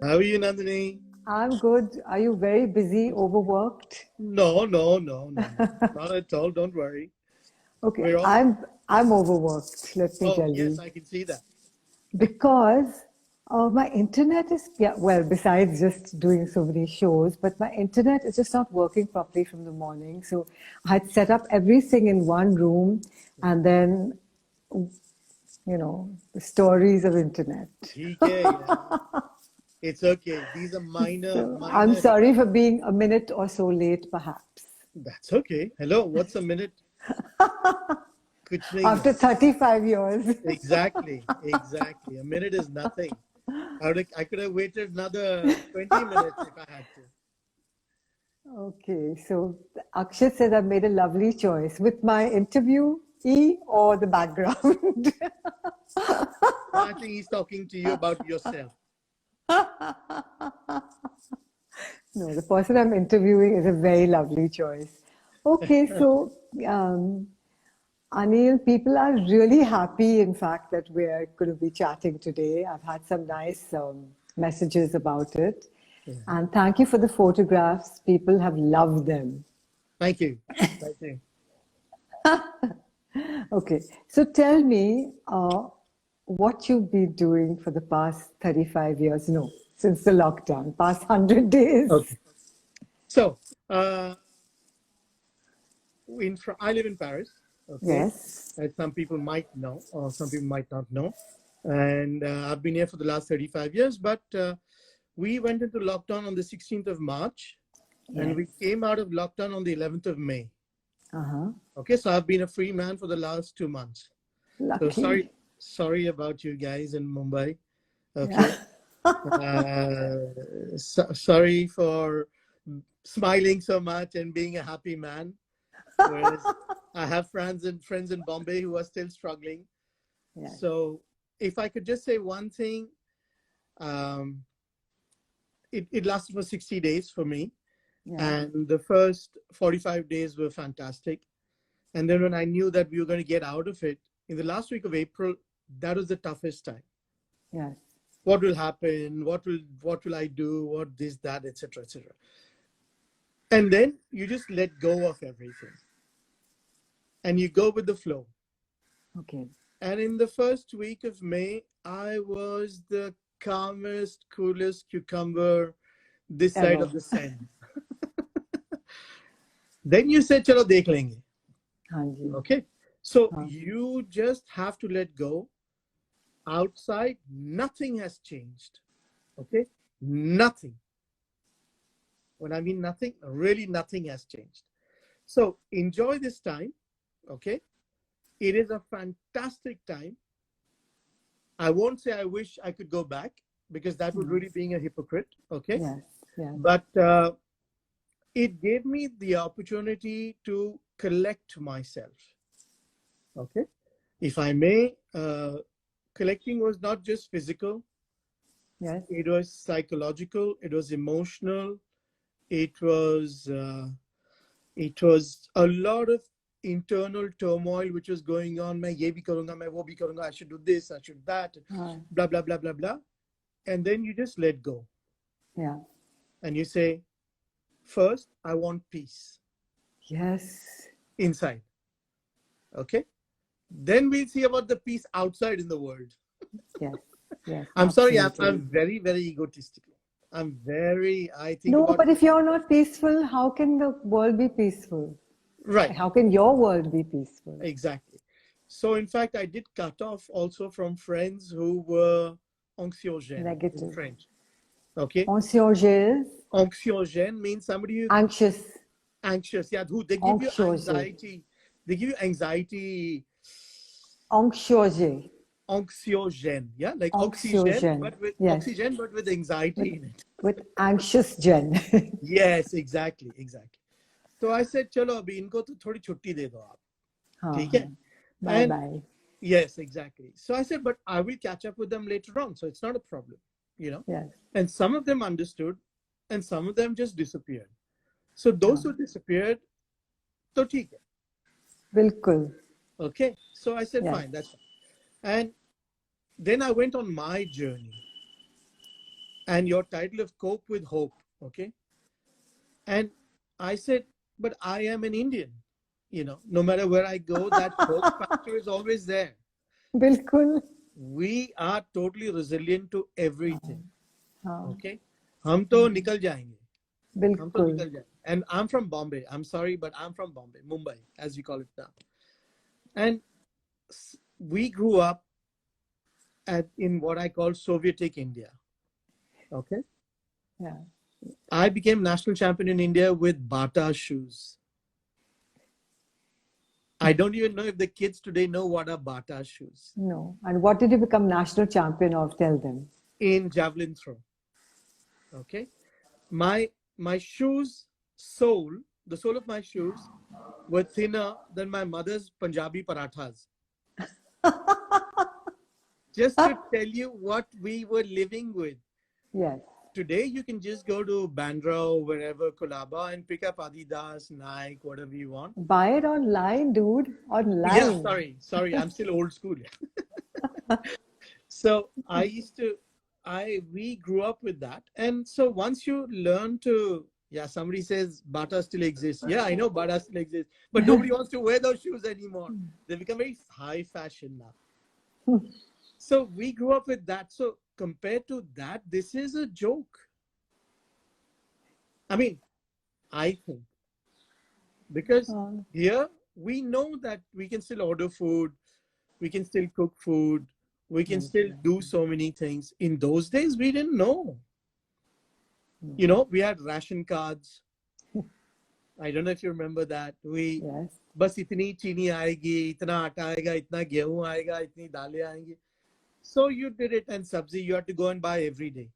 How are you, Nandini? I'm good. Are you very busy, overworked? No, no, no, no, no. Not at all. Don't worry. Okay, We're all. I'm overworked, let me Oh, tell yes, you. I can see that. Because my internet is, yeah, well, besides just doing so many shows, but my internet is just not working properly from the morning. So I had set up everything in one room and then, the stories of internet. ठीक है, yeah. It's okay. These are minor, So I'm minor sorry for hiccups. being a minute or so late, perhaps. That's okay. Hello, what's a minute? कुछ नहीं After है. 35 years. Exactly, exactly. A minute is nothing. I could have waited another 20 minutes if I had to. Okay, so Akshat says I've made a lovely choice with my interviewee or the background. No, I think he's talking to you about yourself. No, the person I'm interviewing is a very lovely choice. Okay, so Anil, people are really happy, in fact, that we're going to be chatting today. I've had some nice messages about it. Yeah. And thank you for the photographs. People have loved them. Thank you. Thank you. Okay, so tell me what you've been doing for the past 35 years. No, since the lockdown, past 100 days. Okay. So, I live in Paris. Okay. Yes. As some people might know, or some people might not know. And I've been here for the last 35 years, but we went into lockdown on the 16th of March, and Yes. we came out of lockdown on the 11th of May. Uh-huh. Okay, so I've been a free man for the last 2 months. Lucky. So sorry about you guys in Mumbai. Okay. Sorry for smiling so much and being a happy man. Whereas I have friends in Bombay who are still struggling. Yes. So if I could just say one thing, it lasted for 60 days for me. Yeah. And the first 45 days were fantastic. And then when I knew that we were going to get out of it, in the last week of April, that was the toughest time. Yes. What will happen? What will I do? What this, that, etc., etc. And then you just let go of everything. And you go with the flow. Okay. And in the first week of May, I was the calmest, coolest cucumber this side Ever. of the Seine. Then you said, "Chalo, dekh lenge." Hanji. Okay. So you just have to let go. Outside, nothing has changed. Okay. Nothing. When I mean nothing, really nothing has changed. So enjoy this time. Okay. It is a fantastic time. I won't say I wish I could go back, because that would really be a hypocrite. Okay. Yes. Yes. But it gave me the opportunity to collect myself. Okay. If I may, collecting was not just physical. Yes. It was psychological. It was emotional. It was a lot of internal turmoil which was going on. Main ye bhi karunga, main wo bhi karunga, I should do this, I should that, blah, blah, blah, blah, blah. And then you just let go. Yeah. And you say, first, I want peace. Yes. Inside. Okay. Then we'll see about the peace outside in the world. Yes. Yes. I'm sorry, absolutely. I'm very, very egotistical. I think No, about but if you're not peaceful, how can the world be peaceful? Right. How can your world be peaceful? Exactly. So in fact, I did cut off also from friends who were anxiogènes Negative. in French. Okay. Anxiogène. Anxiogène means somebody who Anxious. Anxious. Yeah, who they give you Anxiogène. anxiety. They give you anxiety. Anxiogène. Anxiogène. Yeah, like Anxiogène. oxygen, but with Yes. oxygen, but with anxiety in it. With anxious gen. Yes, exactly. So I said, "Chalo, abhi inko to thodi chutti de do aap." ठीक है? Bye bye. Yes, exactly. So I said, but I will catch up with them later on. So it's not a problem, Yes. And some of them understood, and some of them just disappeared. So those who disappeared, to theek hai. Bilkul. Okay. So I said, Yes. fine, that's fine. And then I went on my journey. and your title of Cope with Hope. Okay. And I said, but I am an Indian. No matter where I go, that hope factor is always there. बिल्कुल. We are totally resilient to everything. हाँ. Okay. हम तो निकल जाएंगे. हम तो बिल्कुल. निकल जाएंगे. And I'm from Bombay. I'm sorry, but I'm from Bombay, Mumbai, as we call it now. And we grew up in what I call Sovietic India. Okay. Yeah. I became national champion in India with Bata shoes. I don't even know if the kids today know what are Bata shoes. No. And what did you become national champion of? Tell them. In javelin throw. Okay. My shoes sole, the sole of my shoes were thinner than my mother's Punjabi parathas. Just to tell you what we were living with. Yes. Today, you can just go to Bandra or wherever, Colaba, and pick up Adidas, Nike, whatever you want. Buy it online, dude. Online. Yeah, sorry. I'm still old school. So we grew up with that. And so once you learn to, somebody says Bata still exists. Yeah, I know Bata still exists. But nobody wants to wear those shoes anymore. They become very high fashion now. So we grew up with that. So compared to that, this is a joke. I mean, I think. Because here we know that we can still order food, we can still cook food, we can still do so many things. In those days, we didn't know. We had ration cards. I don't know if you remember that. Yes. बस इतनी चीनी आएगी, इतना आटा आएगा, इतना गेहूं आएगा, इतनी दालें आएंगी. So you did it, and sabzi you had to go and buy every day.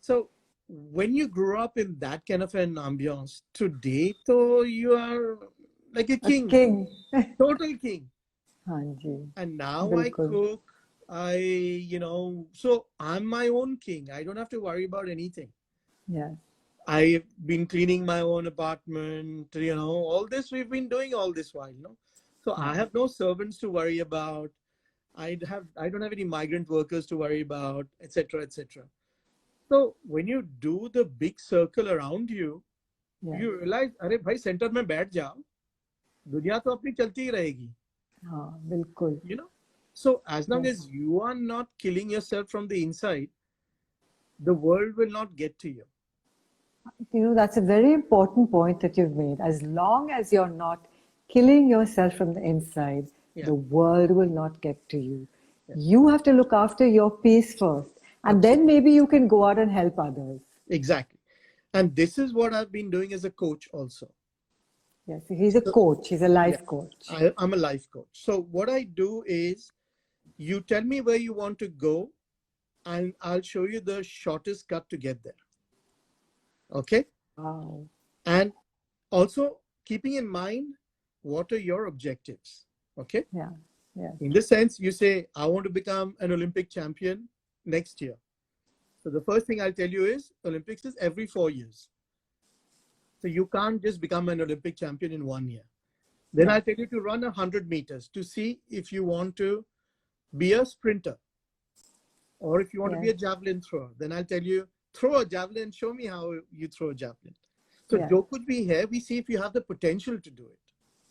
So when you grew up in that kind of an ambiance, today, so you are like a king. A king. Total king. Hanji. And now Bilkul. I cook, so I'm my own king. I don't have to worry about anything. Yes. I've been cleaning my own apartment, all this we've been doing all this while, So I have no servants to worry about. I don't have any migrant workers to worry about, etc., etc. So when you do the big circle around you, you realize, अरे भाई center में बैठ जाओ, दुनिया तो अपनी चलती ही रहेगी. हाँ, बिल्कुल. So as long as you are not killing yourself from the inside, the world will not get to you. That's a very important point that you've made. As long as you're not killing yourself from the inside, the world will not get to you. You have to look after your peace first. And then maybe you can go out and help others. Exactly. And this is what I've been doing as a coach also. Yes, he's a coach. He's a life coach. I'm a life coach. So what I do is, you tell me where you want to go, and I'll show you the shortest cut to get there. Okay? Wow. And also keeping in mind, what are your objectives? Okay? Yeah. In this sense, you say, I want to become an Olympic champion next year. So the first thing I'll tell you is, Olympics is every 4 years. So you can't just become an Olympic champion in 1 year. Then I'll tell you to run 100 meters to see if you want to be a sprinter, or if you want to be a javelin thrower. Then I'll tell you, throw a javelin, show me how you throw a javelin. So jo kuch bhi hai, we see if you have the potential to do it.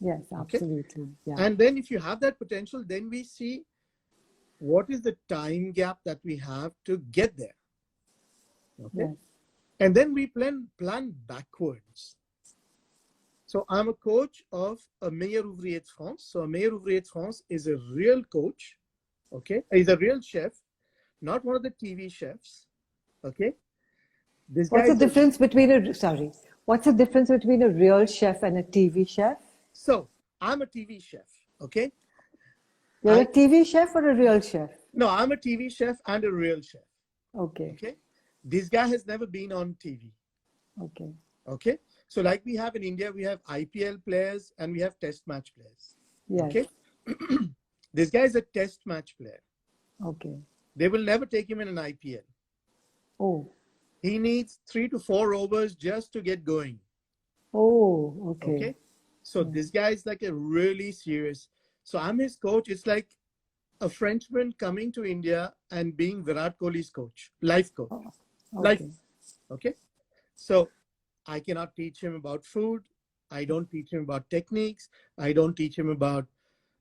Yes, absolutely. Okay? Yeah. And then if you have that potential, then we see what is the time gap that we have to get there. Okay. Yes. And then we plan backwards. So I'm a coach of a Meilleur Ouvrier de France. So a Meilleur Ouvrier de France is a real coach. Okay. He's a real chef, not one of the TV chefs. Okay. What's the difference between a real chef and a TV chef? So I'm a TV chef. Okay. You're a TV chef or a real chef? No, I'm a TV chef and a real chef. Okay. Okay. This guy has never been on TV. Okay. Okay. So like we have in India, we have IPL players and we have test match players. Yes. Okay. This guy is a test match player. Okay. They will never take him in an IPL. Oh. He needs 3 to 4 overs just to get going. Oh, okay. Okay. So this guy is like a really serious. So I'm his coach. It's like a Frenchman coming to India and being Virat Kohli's coach, life coach, Oh, life. okay. Okay. So I cannot teach him about food. I don't teach him about techniques. I don't teach him about,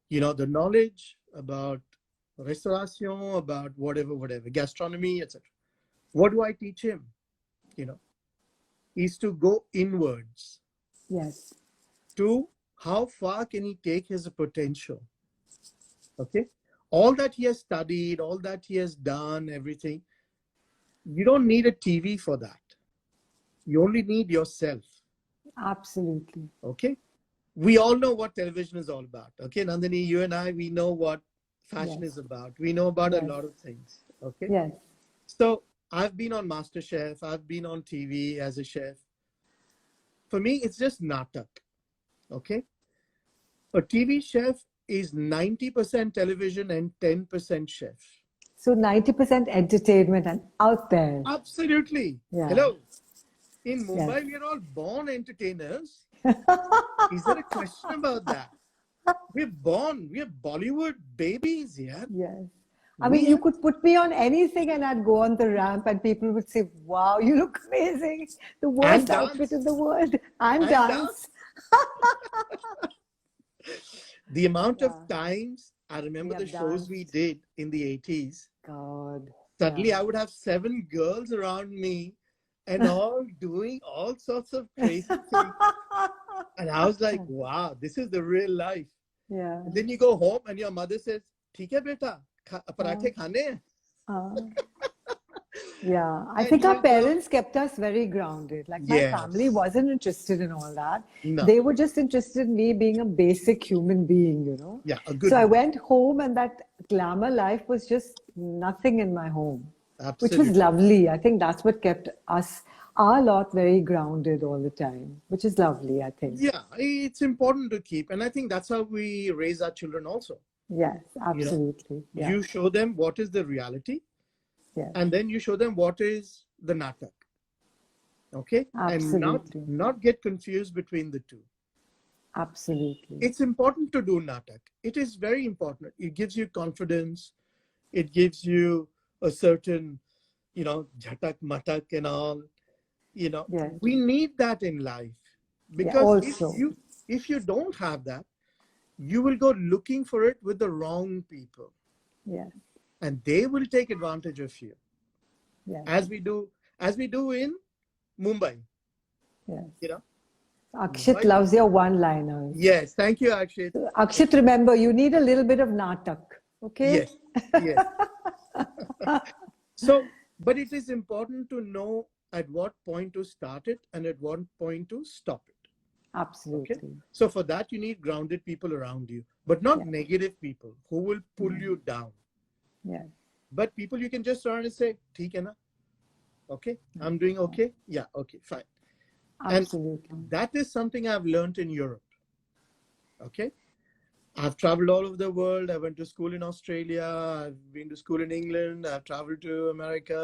the knowledge about restauration, about whatever, gastronomy, etc. What do I teach him? You know, is to go inwards Yes. to how far can he take his potential. Okay. All that he has studied, all that he has done, everything, you don't need a TV for that. You only need yourself. Absolutely. Okay. We all know what television is all about. Okay. Nandini, you and I, we know what fashion Yes. is about. We know about a Yes. lot of things. Okay. Yes. So I've been on MasterChef. I've been on TV as a chef. For me, it's just natak. Okay. A TV chef is 90% television and 10% chef. So 90% entertainment and out there. Absolutely. Yeah. Hello. In Yes. Mumbai, we are all born entertainers. Is there a question about that? We're Bollywood babies, yeah. Yes. I mean, you could put me on anything and I'd go on the ramp and people would say, wow, you look amazing. The worst outfit in the world. And dance. The amount of times I remember We the have shows we danced. did in the 80s. God. Suddenly Yeah. I would have 7 girls around me and all doing all sorts of crazy things. And I was like, wow, this is the real life. Yeah. And then you go home and your mother says, "Theek hai beta, parathe khane hain." Yeah, I And think you our will go, parents kept us very grounded. Like my family yes. wasn't interested in all that. No. They were just interested in me being a basic human being, you know. Yeah, a So good I one. went home and that glamour life was just nothing in my home, which was Absolutely. lovely. I think that's what kept us, our lot, very grounded all the time, which is lovely, I think. Yeah, it's important to keep. And I think that's how we raise our children also. Yes, You know, absolutely. Yeah. you show them what is the reality, Yes, and then you show them what is the natak. Okay? And absolutely. not get confused between the two. Absolutely. It's important to do natak. It is very important. It gives you confidence. It gives you a certain, jhatak matak and all. Yes. We need that in life, Yeah, because also. if you don't have that, you will go looking for it with the wrong people, Yes. and they will take advantage of you, Yes. as we do in Mumbai. Yes. Akshit Mumbai. loves your one-liners. Yes, thank you, Akshit. Akshit, remember, you need a little bit of natak, okay? Yes, yes. So, but it is important to know at what point to start it and at what point to stop it. Absolutely. Okay. So for that, you need grounded people around you, but not negative people who will pull you down. Yes. But people you can just turn and say, "Theek hai na? Okay, I'm doing okay. Yeah, okay, fine." Absolutely. And that is something I've learned in Europe. Okay. I've traveled all over the world. I went to school in Australia. I've been to school in England. I've traveled to America.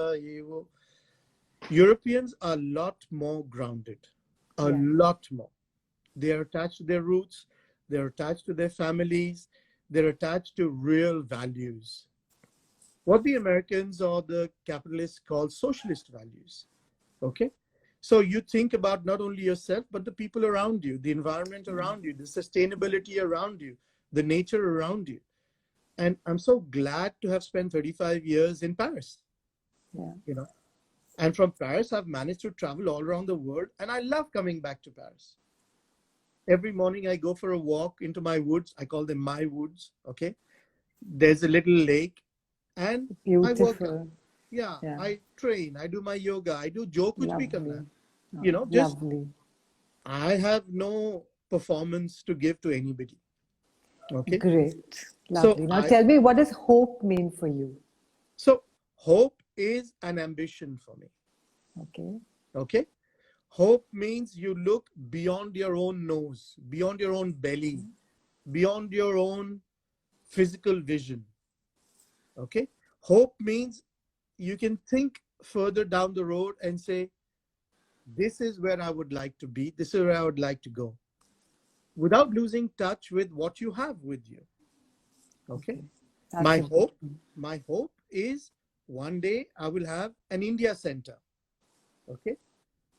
Europeans are a lot more grounded, a lot more. They are attached to their roots. They're attached to their families. They're attached to real values. What the Americans or the capitalists call socialist values. Okay. So you think about not only yourself, but the people around you, the environment around you, the sustainability around you, the nature around you. And I'm so glad to have spent 35 years in Paris. Yeah. And from Paris, I've managed to travel all around the world, and I love coming back to Paris. Every morning I go for a walk into my woods. I call them my woods. Okay. There's a little lake, and I work out. Beautiful. Yeah, I train. I do my yoga. I do jo kuch bhi karna hai. Lovely. Just Lovely. I have no performance to give to anybody. Okay. Great. So Lovely. Now tell me, what does hope mean for you? So hope is an ambition for me. Okay. Okay. Hope means you look beyond your own nose, beyond your own belly, beyond your own physical vision. Okay. Hope means you can think further down the road and say, this is where I would like to be. This is where I would like to go, without losing touch with what you have with you. Okay. That's My important. hope is one day I will have an India center, okay,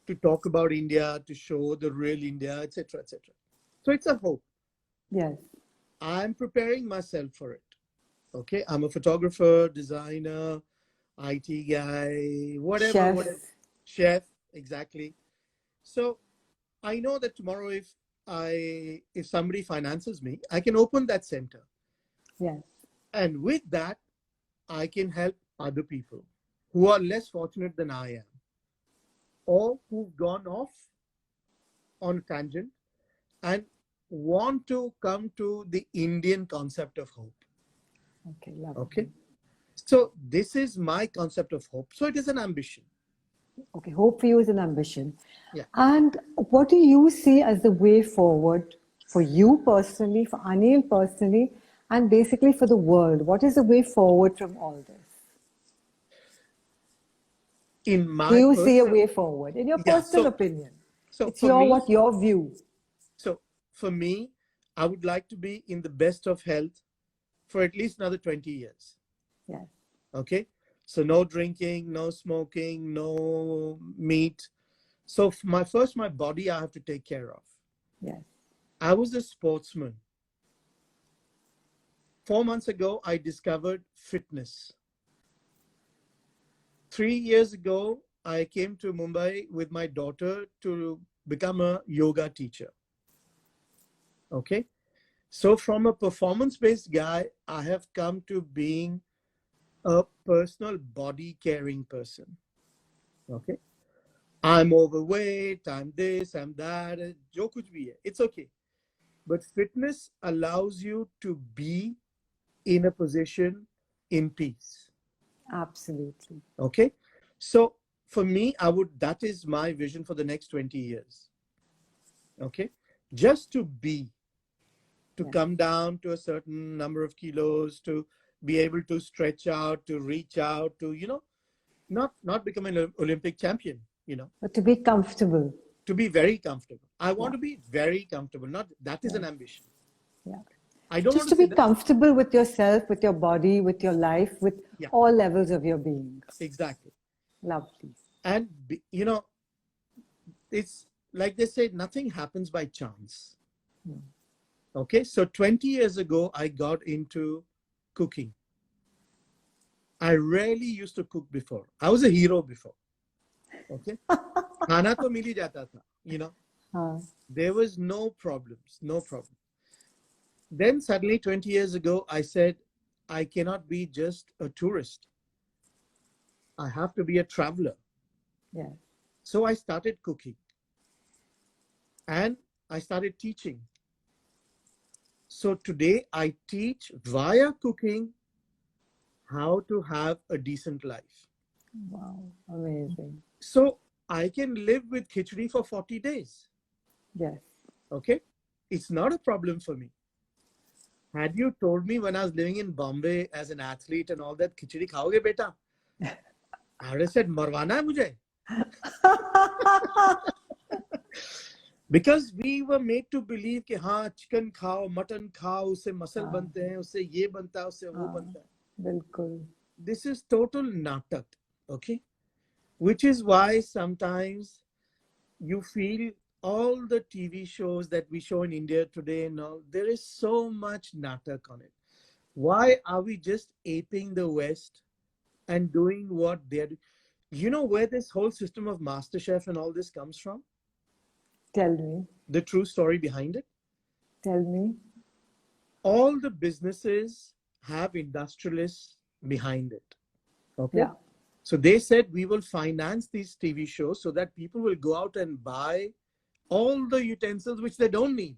to talk about India, to show the real India, etc., etc. So it's a hope. Yes. I'm preparing myself for it. Okay, I'm a photographer, designer, IT guy, whatever, Chef. chef, exactly. So I know that tomorrow, if somebody finances me, I can open that center, Yes. and with that, I can help other people who are less fortunate than I am, or who've gone off on a tangent and want to come to the Indian concept of hope. Okay, lovely. Okay. So this is my concept of hope. So it is an ambition. Okay, hope for you is an ambition. Yeah. And what do you see as the way forward for you personally, for Anil personally, and basically for the world? What is the way forward from all this? In Do my you see a personal, way forward? In your yeah. personal opinion, So it's for me, what your view. so for me, I would like to be in the best of health for at least another 20 years. Yes, Okay. So no drinking, no smoking, no meat. So my body I have to take care of. yes. I was a sportsman. 4 months ago, I discovered fitness. 3 years ago, I came to Mumbai with my daughter to become a yoga teacher. Okay. So from a performance-based guy, I have come to being a personal body caring person. Okay. I'm overweight, I'm this, I'm that, jo kuch bhi hai. It's okay. But fitness allows you to be in a position in peace. Absolutely. Okay. So for me, that is my vision for the next 20 years. Okay. Just to Yes. come down to a certain number of kilos, to be able to stretch out, to reach out, to, not become an Olympic champion, But to be comfortable. to be very comfortable. I want Yeah, to be very comfortable. Not that is yes, an ambition. yeah. I don't want Just to to be sit down. comfortable with yourself, with your body, with your life, with Yeah, all levels of your being. exactly. Lovely. And, it's like they say, nothing happens by chance. Okay. So 20 years ago, I got into cooking. I rarely used to cook before. I was a hero before. Okay. Khana to mil hi jata tha. There was no problems, no problem. Then suddenly 20 years ago, I said, I cannot be just a tourist. I have to be a traveler. Yes. So I started cooking and I started teaching. So today I teach via cooking how to have a decent life. Wow. Amazing. So I can live with khichdi for 40 days. Yes. Okay. It's not a problem for me. Had you told me when I was living in Bombay as an athlete and all that, khichdi khaoge beta? I would have said, marwana hai mujhe. Because we were made to believe कि हाँ chicken खाओ, mutton खाओ, उससे muscle बनते हैं, उससे ये बनता है, उससे वो बनता है. बिल्कुल. This is total natak, okay? Which is why sometimes you feel all the TV shows that we show in India today and all, there is so much natak on it. Why are we just aping the West and doing what they're doing? You know where this whole system of MasterChef and all this comes from? Tell me. The true story behind it? Tell me. All the businesses have industrialists behind it. Okay. Yeah. So they said we will finance these TV shows so that people will go out and buy all the utensils which they don't need.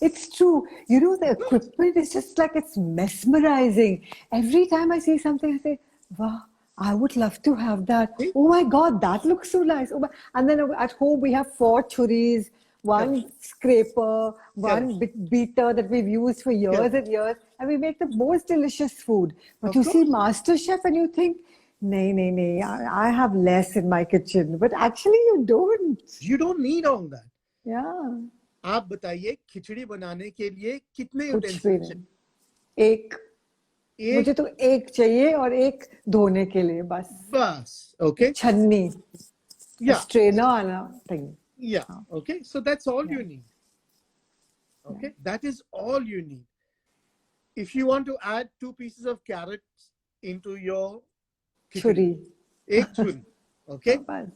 It's true. You know, the equipment is just like, it's mesmerizing. Every time I see something, I say, wow, I would love to have that. See? Oh my God, that looks so nice. Oh my. And then at home, we have 4 churis, one scraper, one beater that we've used for years and years, and we make the most delicious food. But you see MasterChef and you think, nay, I have less in my kitchen. But actually, you don't. You don't need all that. Yeah. आप बताइए खिचड़ी बनाने के लिए कितने कुछ भी utensils नहीं. एक मुझे एक तो एक चाहिए और एक धोने के लिए बस bus. Okay. छन्नी Yeah. strainer वाला thing. Yeah. हाँ, Okay. So that's all yeah, you need. yeah. Okay. That is all you need. If you want to add 2 pieces of carrots into your khichdi, छुरी एक छुरी. Okay. हाँ, बस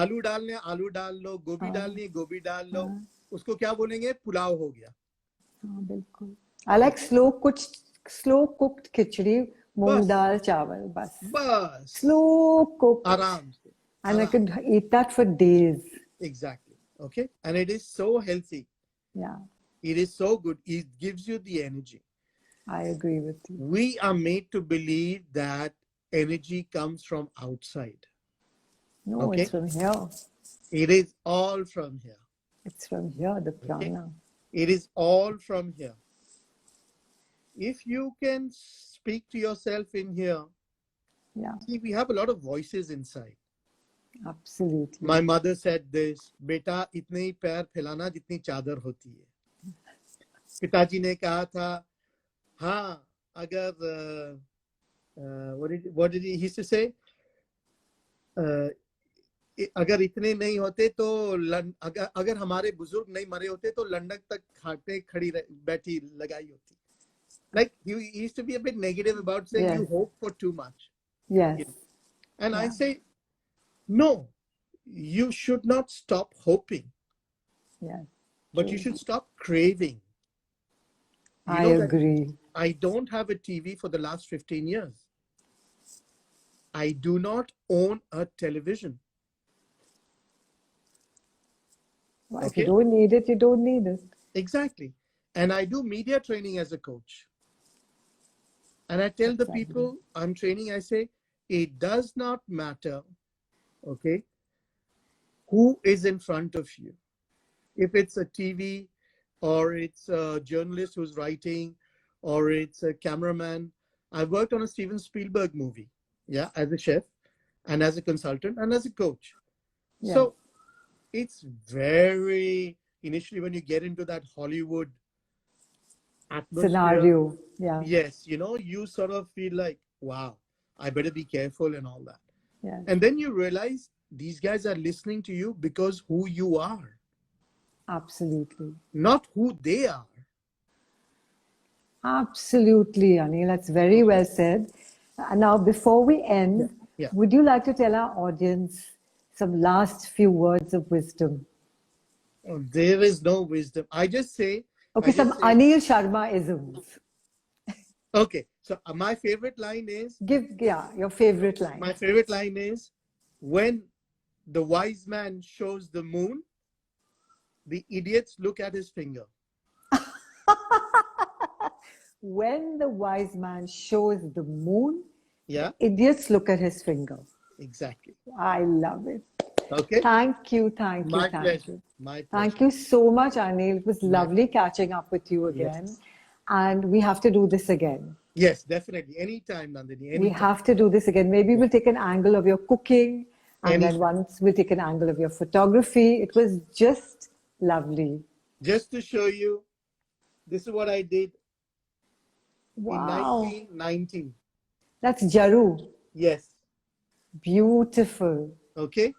आलू डालने आलू डाल लो, गोभी हाँ डालनी गोभी डाल लो. हाँ उसको क्या बोलेंगे? पुलाव हो गया. हाँ बिल्कुल. I like slow cooked खिचड़ी मूंग बस दाल चावल बस बस slow cooked आराम से and I आराम. could eat that for days. Exactly. Okay. And it is so healthy. Yeah, It is so good. It gives you the energy. I agree with you. We are made to believe that energy comes from outside. No, Okay. it's from here. It is all from here. It's from here, the Okay. prana. It is all from here. If you can speak to yourself in here, Yeah, see, we have a lot of voices inside. absolutely. My mother said this, बेटा इतने ही पैर फैलाना जितनी चादर होती है. पिताजी ने कहा था, हाँ, अगर what did he used to say? अगर इतने नहीं होते तो अगर हमारे बुजुर्ग नहीं मरे होते तो लंदन तक खाटे खड़ी बैठी लगाई होती. Like he used to be a bit negative about saying Yes. you hope for too much. Yes. And I Yeah. say, no, you should not stop hoping, Yes. but you should stop craving. You I know that agree. I don't have a TV for the last 15 years. I do not own a television. Well, if you don't need it, you don't need it. Exactly. And I do media training as a coach. And I tell the people I'm training, I say, it does not matter, okay, who is in front of you. If it's a TV or it's a journalist who's writing or it's a cameraman. I worked on a Steven Spielberg movie, yeah, as a chef and as a consultant and as a coach. Yeah. So it's very, initially when you get into that Hollywood atmosphere, Scenario. Yeah. yes, you know, you sort of feel like, wow, I better be careful and all that. Yeah. And then you realize these guys are listening to you because who you are, Absolutely. not who they are. Absolutely, Anil. That's very well said. Now, before we end, Yeah. would you like to tell our audience some last few words of wisdom? Oh, there is no wisdom. I just say, Okay, some Anil Sharma isms. Okay, so my favorite line is, Your favorite line. my favorite line is, when the wise man shows the moon, the idiots look at his finger. When the wise man shows the moon, Yeah, the idiots look at his finger. exactly. I love it. Okay. Thank you, thank you, My thank pleasure. you. My pleasure. Thank you so much, Anil. It was lovely catching up with you again. Yes. And we have to do this again. Yes, definitely. Anytime, Nandini. Anytime. We have to do this again. Maybe we'll take an angle of your cooking, and then Anytime. once we'll take an angle of your photography. It was just lovely. Just to show you, this is what I did Wow. in 1990. That's Jaru. Yes. Beautiful. Okay.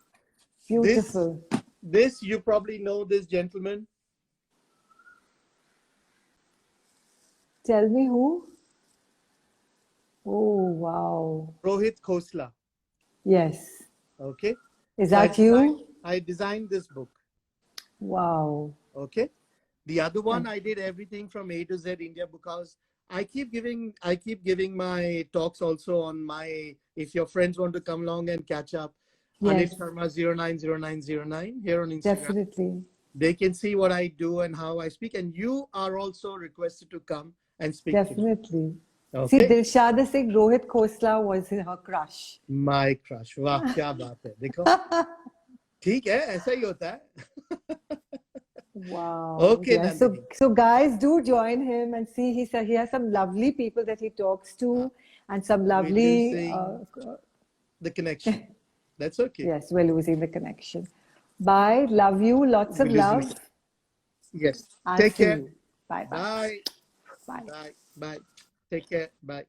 Beautiful. This you probably know this gentleman. Tell me who? Oh, wow. Rohit Khosla. Yes. Okay. Is that you? I designed this book. Wow. Okay. The other one, I did everything from A to Z India because I keep giving my talks also on my, if your friends want to come along and catch up, Yes. Anil Sharma 090909 here on Instagram. Definitely. They can see what I do and how I speak. And you are also requested to come and speak. Definitely. Okay. See, Dilshad Singh, Rohit Khosla was her crush. My crush. वाह क्या बात है देखो ठीक है ऐसा ही होता है. Wow. Okay, Yeah. Nandini. So guys, do join him and see. He has some lovely people that he talks to, and some lovely. Losing the connection. That's okay. Yes, we're losing the connection. Bye. Love you. Lots of We're losing love. it. Yes. And Take see care. you. Bye. Bye. Bye. Bye. Bye. Take care. Bye.